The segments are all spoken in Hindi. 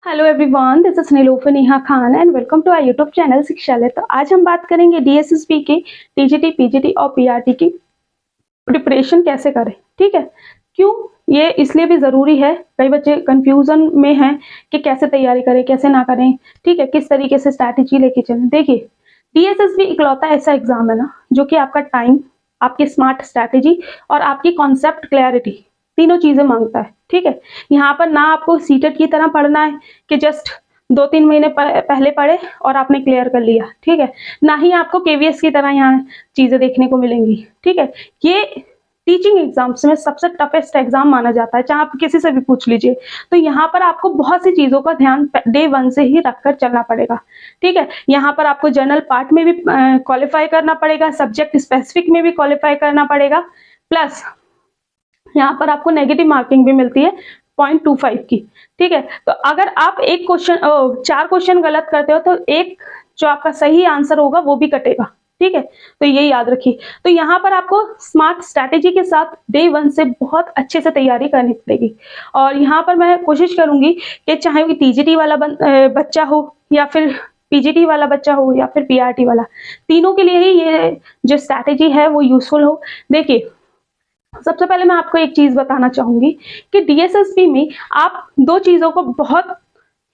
Hello everyone, this is Nilufar Neha Khan and welcome to our YouTube channel Shikshalaya. तो आज हम बात करेंगे डीएसएसबी के टीजीटी, पीजीटी और पीआरटी की प्रिपरेशन कैसे करें। ठीक है, क्यों ये इसलिए भी ज़रूरी है, कई बच्चे कंफ्यूजन में हैं कि कैसे तैयारी करें कैसे ना करें। ठीक है, किस तरीके से स्ट्रैटेजी लेके चलें। देखिए, डीएसएसबी इकलौता ऐसा एग्जाम है ना जो कि आपका टाइम, आपकी स्मार्ट स्ट्रैटेजी और आपकी कॉन्सेप्ट क्लैरिटी तीनों चीजें मांगता है। ठीक है, यहाँ पर ना आपको सीटेट की तरह पढ़ना है कि जस्ट 2-3 महीने पहले पढ़े और आपने क्लियर कर लिया। ठीक है, ना ही आपको केवीएस की तरह यहाँ चीजें देखने को मिलेंगी। ठीक है, ये टीचिंग एग्जाम्स में सबसे टफेस्ट एग्जाम माना जाता है, चाहे आप किसी से भी पूछ लीजिए। तो यहाँ पर आपको बहुत सी चीजों का ध्यान डे 1 से ही रखकर चलना पड़ेगा। ठीक है, यहाँ पर आपको जनरल पार्ट में भी क्वालिफाई करना पड़ेगा, सब्जेक्ट स्पेसिफिक में भी क्वालिफाई करना पड़ेगा, प्लस यहाँ पर आपको नेगेटिव मार्किंग भी मिलती है 0.25 की। ठीक है, तो अगर आप एक क्वेश्चन 4 क्वेश्चन गलत करते हो तो एक जो आपका सही आंसर होगा वो भी कटेगा। ठीक है, तो ये याद रखिए। तो यहाँ पर आपको स्मार्ट स्ट्रैटेजी के साथ डे 1 से बहुत अच्छे से तैयारी करनी पड़ेगी। और यहाँ पर मैं कोशिश करूंगी कि चाहे वो टीजीटी वाला बच्चा हो या फिर पीजीटी वाला बच्चा हो या फिर पीआरटी वाला, तीनों के लिए ही ये जो स्ट्रैटेजी है वो यूजफुल हो। देखिए, सबसे पहले मैं आपको एक चीज बताना चाहूंगी कि डीएसएसबी में आप 2 चीजों को बहुत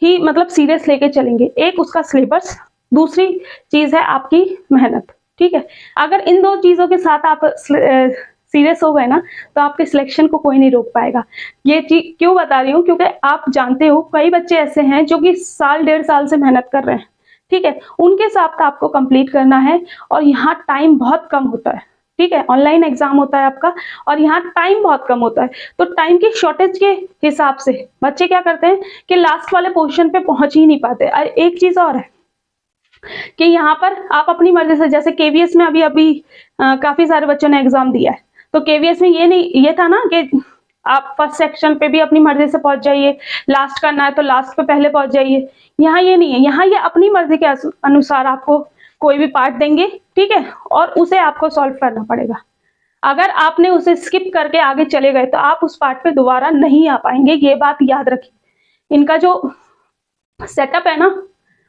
ही सीरियस लेके चलेंगे। एक उसका सिलेबस, दूसरी चीज है आपकी मेहनत। ठीक है, अगर इन 2 चीजों के साथ आप सीरियस हो गए ना तो आपके सिलेक्शन को कोई नहीं रोक पाएगा। ये चीज क्यों बता रही हूँ, क्योंकि आप जानते हो कई बच्चे ऐसे हैं जो कि साल 1.5 साल से मेहनत कर रहे हैं। ठीक है, उनके साथ आपको कंप्लीट करना है और यहाँ टाइम बहुत कम होता है। ठीक है, ऑनलाइन एग्जाम होता है आपका और यहाँ टाइम बहुत कम होता है। तो टाइम की शॉर्टेज के हिसाब से बच्चे क्या करते हैं कि लास्ट वाले पोजीशन पे पहुंच ही नहीं पाते। एक चीज और है कि यहाँ पर आप अपनी मर्जी से, जैसे केवीएस में अभी काफी सारे बच्चों ने एग्जाम दिया है, तो केवीएस में ये था ना कि आप फर्स्ट सेक्शन पे भी अपनी मर्जी से पहुंच जाइए, लास्ट करना है तो लास्ट पे पहले पहुंच जाइए। यहाँ ये नहीं है, यहाँ ये अपनी मर्जी के अनुसार आपको कोई भी पार्ट देंगे। ठीक है, और उसे आपको सॉल्व करना पड़ेगा। अगर आपने उसे स्किप करके आगे चले गए तो आप उस पार्ट पे दोबारा नहीं आ पाएंगे, ये बात याद रखिए। इनका जो सेटअप है ना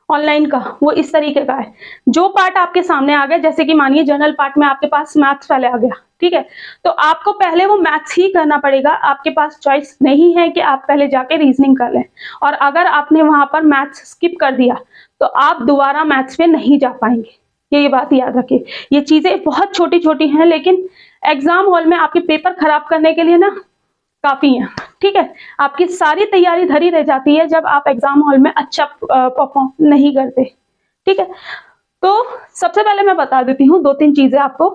ऑनलाइन का, वो इस तरीके का है। जो पार्ट आपके सामने आ गया, जैसे कि मानिए जनरल पार्ट में आपके पास मैथ्स पहले आ गया, ठीक है, तो आपको पहले वो मैथ्स ही करना पड़ेगा। आपके पास चॉइस नहीं है कि आप पहले जाके रीजनिंग कर लें। और अगर आपने वहां पर मैथ्स स्किप कर दिया तो आप दोबारा मैथ्स पे नहीं जा पाएंगे। ये बात याद रखिए। ये चीजें बहुत छोटी छोटी हैं, लेकिन एग्जाम हॉल में आपके पेपर खराब करने के लिए ना काफी है। ठीक है, आपकी सारी तैयारी धरी रह जाती है जब आप एग्जाम हॉल में अच्छा परफॉर्म नहीं करते। ठीक है, तो सबसे पहले मैं बता देती हूँ 2-3 चीजें आपको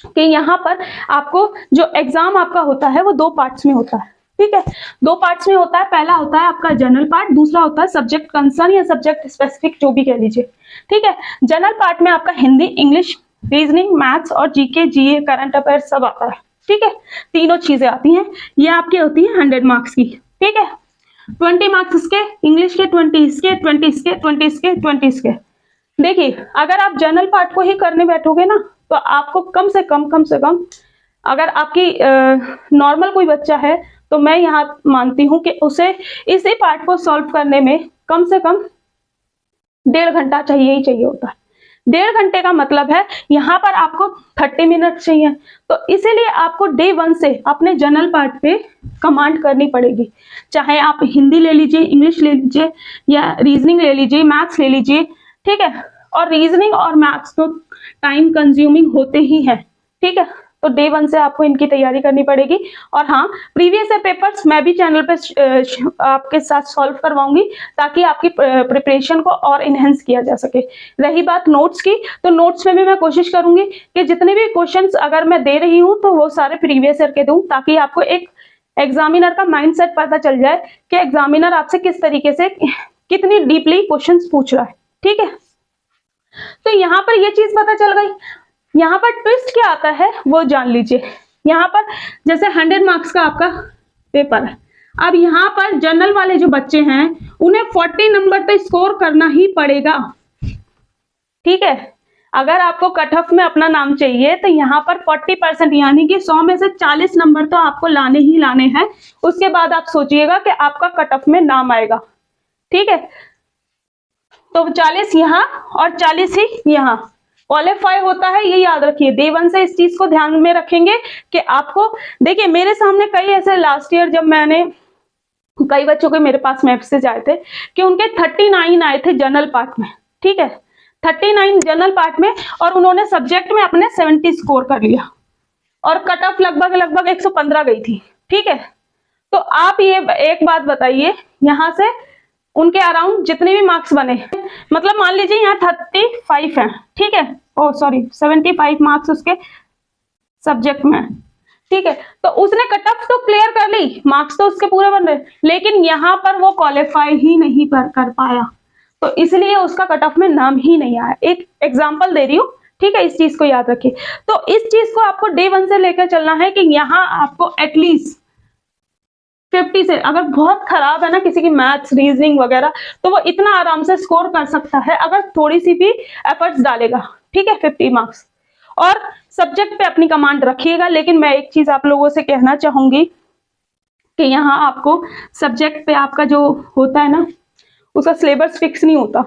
कि यहाँ पर आपको जो एग्जाम आपका होता है वो 2 पार्ट्स में होता है। ठीक है, 2 पार्ट्स में होता है। पहला होता है आपका जनरल पार्ट, दूसरा होता है सब्जेक्ट कंसर्न या सब्जेक्ट स्पेसिफिक, जो भी कह लीजिए। ठीक है, जनरल पार्ट में आपका हिंदी, इंग्लिश, रीजनिंग, मैथ्स और जीके, जीए, करंट अफेयर सब आता है। ठीक है, तीनों चीजें आती हैं। ये आपकी होती है 100 मार्क्स की। ठीक है, 20 मार्क्स इसके, इंग्लिश के 20 इसके, 20 इसके, 20 इसके, 20 इसके। देखिए, अगर आप जनरल पार्ट को ही करने बैठोगे ना तो आपको कम से कम अगर आपकी नॉर्मल कोई बच्चा है तो मैं यहाँ मानती हूँ कि उसे इसी पार्ट को सॉल्व करने में कम से कम 1.5 घंटा चाहिए ही चाहिए होता है। 1.5 घंटे का मतलब है यहाँ पर आपको 30 मिनट चाहिए। तो इसीलिए आपको डे 1 से अपने जनरल पार्ट पे कमांड करनी पड़ेगी। चाहे आप हिंदी ले लीजिए, इंग्लिश ले लीजिए या रीजनिंग ले लीजिए, मैथ्स ले लीजिए। ठीक है, और रीजनिंग और मैथ्स तो टाइम कंज्यूमिंग होते ही हैं। ठीक है, तो डे 1 से आपको इनकी तैयारी करनी पड़ेगी। और हाँ, प्रीवियस पेपर्स मैं भी चैनल पे आपके साथ सॉल्व करवाऊंगी ताकि आपकी प्रिपरेशन को और इनहेंस किया जा सके। रही बात नोट्स की, तो नोट्स में भी मैं कोशिश करूंगी कि जितने भी क्वेश्चंस अगर मैं दे रही हूँ तो वो सारे प्रीवियस ईयर के दूं, ताकि आपको एक एग्जामिनर का माइंडसेट पता चल जाए कि एग्जामिनर आपसे किस तरीके से, कितनी डीपली क्वेश्चन पूछ रहा है। ठीक है, तो यहाँ पर ये चीज पता चल गई। यहाँ पर ट्विस्ट क्या आता है वो जान लीजिए। यहाँ पर जैसे 100 मार्क्स का आपका पेपर है, अब यहाँ पर जनरल वाले जो बच्चे हैं उन्हें 40 नंबर पे स्कोर करना ही पड़ेगा। ठीक है, अगर आपको कट ऑफ में अपना नाम चाहिए तो यहाँ पर 40% यानी कि 100 में से 40 नंबर तो आपको लाने ही लाने हैं। उसके बाद आप सोचिएगा कि आपका कट ऑफ में नाम आएगा। ठीक है, तो 40 यहाँ और 40 ही यहाँ क्वालिफाई होता है, ये याद रखिए। डे 1 से इस चीज को ध्यान में रखेंगे कि आपको, देखिए मेरे सामने कई ऐसे लास्ट ईयर जब मैंने कई बच्चों के मेरे पास मैसेज आए थे कि उनके 39 आए थे जनरल पार्ट में, ठीक है 39 जनरल पार्ट में, और उन्होंने सब्जेक्ट में अपने 70 स्कोर कर लिया और कट ऑफ लगभग 115 गई थी, ठीक है। तो आप ये एक बात बताइए, यहां से उनके अराउंड जितने भी मार्क्स बने, मतलब मान लीजिए यहाँ 35 है, ठीक है, ओ सॉरी 75 मार्क्स उसके सब्जेक्ट में, ठीक है, तो उसने कट ऑफ तो क्लियर कर ली, मार्क्स तो उसके पूरे बन रहे, लेकिन यहाँ पर वो क्वालिफाई ही नहीं कर पाया, तो इसलिए उसका कट ऑफ में नाम ही नहीं आया। एक एग्जांपल दे रही हूँ, ठीक है, इस चीज को याद रखिए। तो इस चीज को आपको डे 1 से लेकर चलना है कि यहाँ आपको एटलीस्ट 50 से, अगर बहुत खराब है ना किसी की मैथ्स रीजनिंग वगैरह, तो वो इतना आराम से स्कोर कर सकता है अगर थोड़ी सी भी एफर्ट्स डालेगा, ठीक है 50 मार्क्स। और सब्जेक्ट पे अपनी कमांड रखिएगा, लेकिन मैं एक चीज आप लोगों से कहना चाहूंगी कि यहाँ आपको सब्जेक्ट पे आपका जो होता है ना, उसका सिलेबस फिक्स नहीं होता,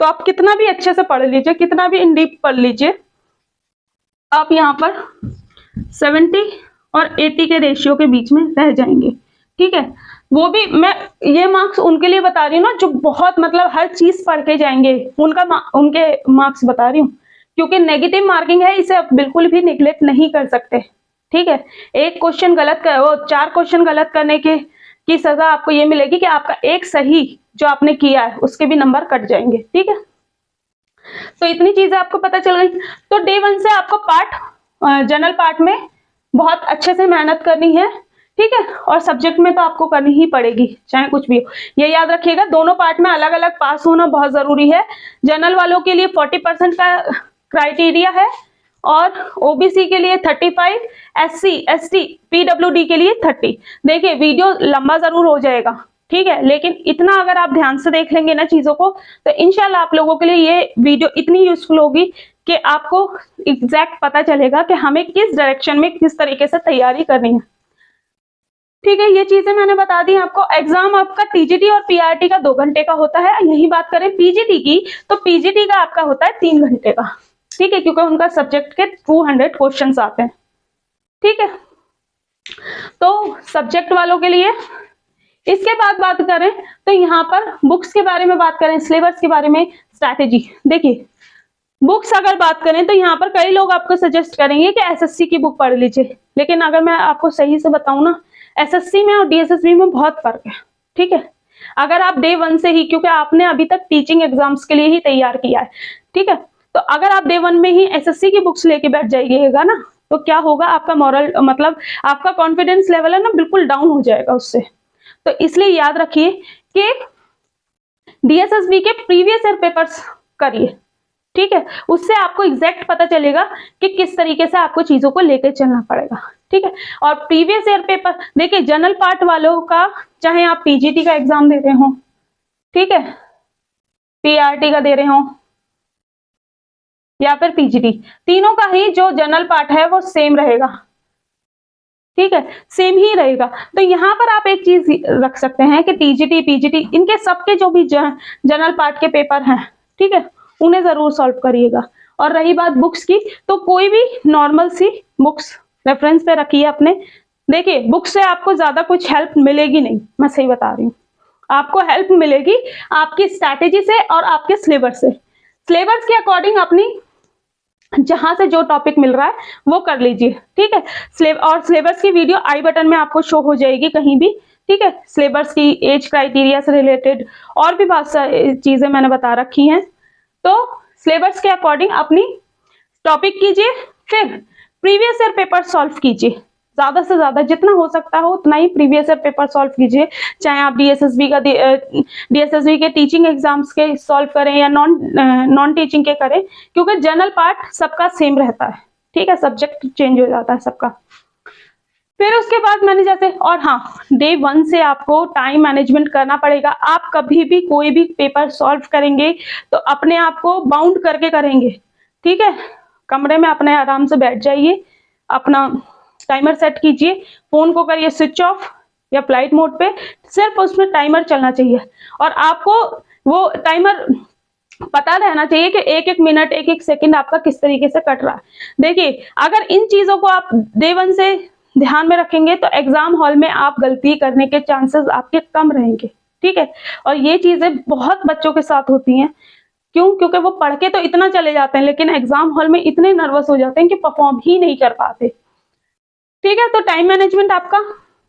तो आप कितना भी अच्छे से पढ़ लीजिए, कितना भी इन डीप पढ़ लीजिए, आप यहाँ पर 70 और 80 के रेशियो के बीच में रह जाएंगे, ठीक है। वो भी मैं ये मार्क्स उनके लिए बता रही हूँ ना जो बहुत मतलब हर चीज पढ़ के जाएंगे, उनके मार्क्स बता रही हूँ, क्योंकि नेगेटिव मार्किंग है, इसे आप बिल्कुल भी निगलेक्ट नहीं कर सकते, ठीक है। एक क्वेश्चन गलत कर, वो 4 क्वेश्चन गलत करने की सजा आपको ये मिलेगी कि आपका एक सही जो आपने किया है उसके भी नंबर कट जाएंगे, ठीक है। तो इतनी चीजें आपको पता चल गई। तो डे 1 से आपको जनरल पार्ट में बहुत अच्छे से मेहनत करनी है, ठीक है, और सब्जेक्ट में तो आपको करनी ही पड़ेगी चाहे कुछ भी हो। ये याद रखिएगा, दोनों पार्ट में अलग अलग पास होना बहुत जरूरी है। जनरल वालों के लिए 40% का क्राइटेरिया है और ओबीसी के लिए 35, एससी एसटी पीडब्ल्यूडी के लिए 30। देखिए वीडियो लंबा जरूर हो जाएगा, ठीक है, लेकिन इतना अगर आप ध्यान से देख लेंगे ना चीजों को, तो इंशाल्लाह आप लोगों के लिए ये वीडियो इतनी यूजफुल होगी कि आपको एग्जैक्ट पता चलेगा कि हमें किस डायरेक्शन में किस तरीके से तैयारी करनी है, ठीक है। ये चीजें मैंने बता दी आपको। एग्जाम आपका टीजीटी और पीआरटी का 2 घंटे का होता है। यही बात करें पीजीटी की, तो पीजीटी का आपका होता है 3 घंटे का, ठीक है, क्योंकि उनका सब्जेक्ट के 200 क्वेश्चंस आते हैं, ठीक है। तो सब्जेक्ट वालों के लिए इसके बाद बात करें तो यहाँ पर बुक्स के बारे में बात करें, सिलेबस के बारे में, स्ट्रैटेजी। देखिए बुक्स अगर बात करें तो यहाँ पर कई लोग आपको सजेस्ट करेंगे कि एसएससी की बुक पढ़ लीजिए, लेकिन अगर मैं आपको सही से बताऊं ना, एसएससी में और डीएसएसबी में बहुत फर्क है, ठीक है। अगर आप डे 1 से ही, क्योंकि आपने अभी तक टीचिंग एग्जाम्स के लिए ही तैयार किया है, ठीक है, तो अगर आप डे 1 में ही एसएससी की बुक्स लेके बैठ जाइएगा ना, तो क्या होगा, आपका मॉरल मतलब आपका कॉन्फिडेंस लेवल है ना बिल्कुल डाउन हो जाएगा उससे। तो इसलिए याद रखिए कि डीएसएसबी के प्रीवियस ईयर पेपर्स करिए, ठीक है, उससे आपको एग्जैक्ट पता चलेगा कि किस तरीके से आपको चीजों को लेकर चलना पड़ेगा, ठीक है। और प्रीवियस ईयर पेपर देखिए, जनरल पार्ट वालों का चाहे आप पीजीटी का एग्जाम दे रहे हो, ठीक है, पीआरटी का दे रहे हो या फिर पीजीटी, तीनों का ही जो जनरल पार्ट है वो सेम रहेगा, ठीक है, सेम ही रहेगा। तो यहाँ पर आप एक चीज रख सकते हैं कि टीजीटी पीजीटी इनके सबके जो भी जनरल पार्ट के पेपर हैं, ठीक है, उन्हें जरूर सॉल्व करिएगा। और रही बात बुक्स की, तो कोई भी नॉर्मल सी बुक्स रेफरेंस पे रखिए अपने। देखिए बुक से आपको ज्यादा कुछ हेल्प मिलेगी नहीं, मैं सही बता रही हूँ, आपको हेल्प मिलेगी आपकी स्ट्रैटेजी से और आपके सिलेबस से। सिलेबस के अकॉर्डिंग अपनी जहां से जो टॉपिक मिल रहा है वो कर लीजिए, ठीक है। और सिलेबस की वीडियो आई बटन में आपको शो हो जाएगी कहीं भी, ठीक है। सिलेबस की एज क्राइटेरिया से रिलेटेड और भी बहुत सारी चीजें मैंने बता रखी हैं। तो सिलेबस के अकॉर्डिंग अपनी टॉपिक कीजिए, फिर प्रीवियस ईयर पेपर सॉल्व कीजिए, ज्यादा से ज्यादा जितना हो सकता हो उतना ही प्रीवियस ईयर पेपर सॉल्व कीजिए। चाहे आप डीएसएसबी के टीचिंग एग्जाम्स के सॉल्व करें या नॉन टीचिंग के करें, क्योंकि जनरल पार्ट सबका सेम रहता है, ठीक है, सब्जेक्ट चेंज हो जाता है सबका। फिर उसके बाद मैंने जैसे, और हाँ, डे 1 से आपको टाइम मैनेजमेंट करना पड़ेगा। आप कभी भी कोई भी पेपर सॉल्व करेंगे तो अपने आप को बाउंड करके करेंगे, ठीक है। कमरे में अपने आराम से बैठ जाइए, अपना टाइमर सेट कीजिए, फोन को करिए स्विच ऑफ, या फ्लाइट मोड पे, सिर्फ उसमें टाइमर चलना चाहिए और आपको वो टाइमर पता रहना चाहिए कि एक एक मिनट एक एक सेकंड आपका किस तरीके से कट रहा है। देखिए अगर इन चीजों को आप डे 1 से ध्यान में रखेंगे तो एग्जाम हॉल में आप गलती करने के चांसेस आपके कम रहेंगे, ठीक है। और ये चीजें बहुत बच्चों के साथ होती हैं। क्यों? क्योंकि वो पढ़ के तो इतना चले जाते हैं लेकिन एग्जाम हॉल में इतने नर्वस हो जाते हैं कि परफॉर्म ही नहीं कर पाते, ठीक है। तो टाइम मैनेजमेंट आपका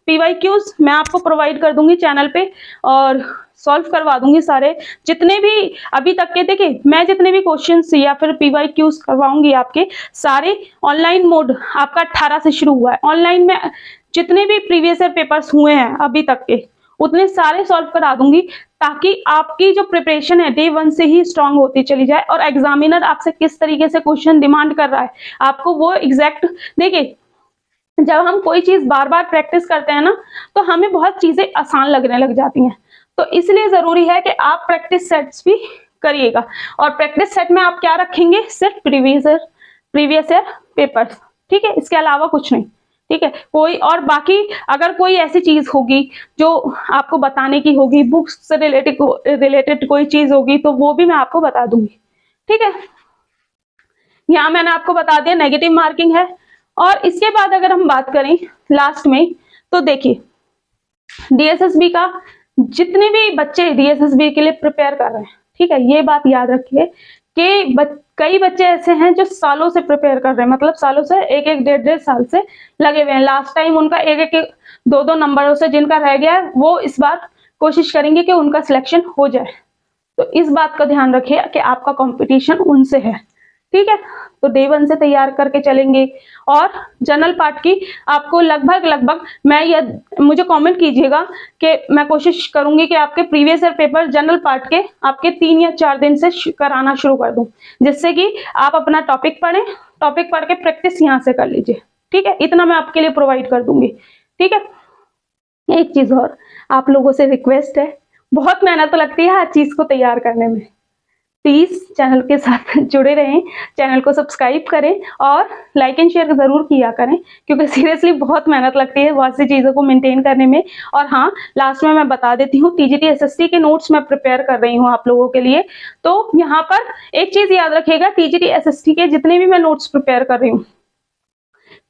PYQs मैं आपको प्रोवाइड कर दूंगी चैनल पे और सॉल्व करवा दूंगी सारे जितने भी अभी तक के। देखिए मैं जितने भी क्वेश्चंस या फिर PYQs करवाऊंगी आपके सारे ऑनलाइन मोड आपका 18 से शुरू हुआ है। ऑनलाइन में जितने भी प्रीवियस ईयर पेपर्स हुए हैं अभी तक के उतने सारे सॉल्व करा दूंगी ताकि आपकी जो प्रिपरेशन है डे 1 से ही स्ट्रांग होती चली जाए और एग्जामिनर आपसे किस तरीके से क्वेश्चन डिमांड कर रहा है आपको वो एग्जैक्ट। देखिए जब हम कोई चीज बार बार प्रैक्टिस करते हैं ना तो हमें बहुत चीजें आसान लगने लग जाती हैं। तो इसलिए जरूरी है कि आप प्रैक्टिस सेट्स भी करिएगा और प्रैक्टिस सेट में आप क्या रखेंगे, सिर्फ प्रीवियस ईयर पेपर्स, ठीक है, इसके अलावा कुछ नहीं, ठीक है। कोई और बाकी अगर कोई ऐसी चीज होगी जो आपको बताने की होगी, बुक्स से रिलेटेड कोई चीज होगी तो वो भी मैं आपको बता दूंगी, ठीक है। यहाँ मैंने आपको बता दिया नेगेटिव मार्किंग है। और इसके बाद अगर हम बात करें लास्ट में तो देखिए DSSB का जितने भी बच्चे DSSB के लिए प्रिपेयर कर रहे हैं, ठीक है, ये बात याद रखिए कि कई बच्चे ऐसे हैं जो सालों से प्रिपेयर कर रहे हैं, मतलब सालों से एक एक डेढ़ साल से लगे हुए हैं। लास्ट टाइम उनका एक एक दो नंबरों से जिनका रह गया है वो इस बार कोशिश करेंगे कि उनका सिलेक्शन हो जाए। तो इस बात का ध्यान रखिए कि आपका कंपटीशन उनसे है, ठीक है। तो डे 1 से तैयार करके चलेंगे और जनरल पार्ट की आपको लगभग मुझे कमेंट कीजिएगा कि मैं कोशिश करूंगी कि आपके previous year paper general part के आपके 3 या 4 दिन से कराना शुरू कर दूं, जिससे कि आप अपना टॉपिक पढ़ के प्रैक्टिस यहाँ से कर लीजिए, ठीक है। इतना मैं आपके लिए प्रोवाइड कर दूंगी, ठीक है। एक चीज और आप लोगों से रिक्वेस्ट है, बहुत मेहनत लगती है हर चीज को तैयार करने में, प्लीज चैनल के साथ जुड़े रहें, चैनल को सब्सक्राइब करें और लाइक एंड शेयर जरूर किया करें क्योंकि सीरियसली बहुत मेहनत लगती है बहुत सी चीज़ों को मेंटेन करने में। और हाँ, लास्ट में मैं बता देती हूँ TGT SST के नोट्स मैं प्रिपेयर कर रही हूँ आप लोगों के लिए। तो यहाँ पर एक चीज याद रखिएगा, TGT SST के जितने भी मैं नोट्स प्रिपेयर कर रही हूँ,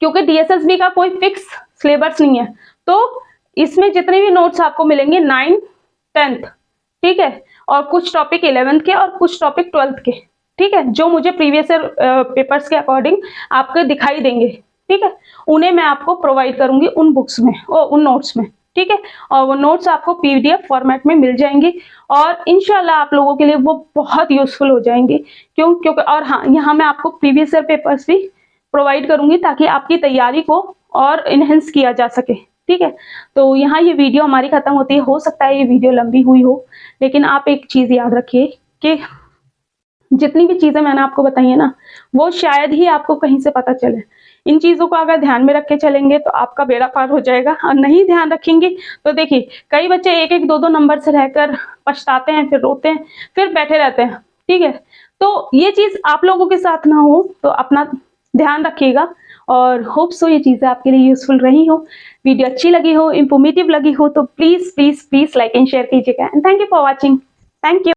क्योंकि DSSB का कोई फिक्स सिलेबस नहीं है, तो इसमें जितने भी नोट्स आपको मिलेंगे 9th 10th, ठीक है, और कुछ टॉपिक 11th के और कुछ टॉपिक 12th के, ठीक है, जो मुझे प्रीवियस ईयर पेपर्स के अकॉर्डिंग आपको दिखाई देंगे, ठीक है, उन्हें मैं आपको प्रोवाइड करूंगी उन बुक्स में और उन नोट्स में, ठीक है। और वो नोट्स आपको PDF फॉर्मेट में मिल जाएंगे और इंशाल्लाह आप लोगों के लिए वो बहुत यूजफुल हो जाएंगे। क्योंकि और हाँ, यहाँ मैं आपको प्रीवियस ईयर पेपर्स भी प्रोवाइड करूंगी ताकि आपकी तैयारी को और इनहेंस किया जा सके, ठीक है। तो यहाँ ये वीडियो हमारी खत्म होती है, हो सकता है ये वीडियो लंबी हुई हो, लेकिन आप एक चीज याद रखिए कि जितनी भी चीजें मैंने आपको बताई है ना वो शायद ही आपको कहीं से पता चले। इन चीजों को अगर ध्यान में रख के चलेंगे तो आपका बेड़ा पार हो जाएगा, और नहीं ध्यान रखेंगे तो देखिए कई बच्चे एक एक दो नंबर से रहकर पछताते हैं, फिर रोते हैं, फिर बैठे रहते हैं, ठीक है। तो ये चीज आप लोगों के साथ ना हो, तो अपना ध्यान रखिएगा और होप सो ये चीजें आपके लिए यूजफुल रही हो, वीडियो अच्छी लगी हो, इंफॉर्मेटिव लगी हो तो please please please like and share कीजिएगा। And thank you for watching. Thank you.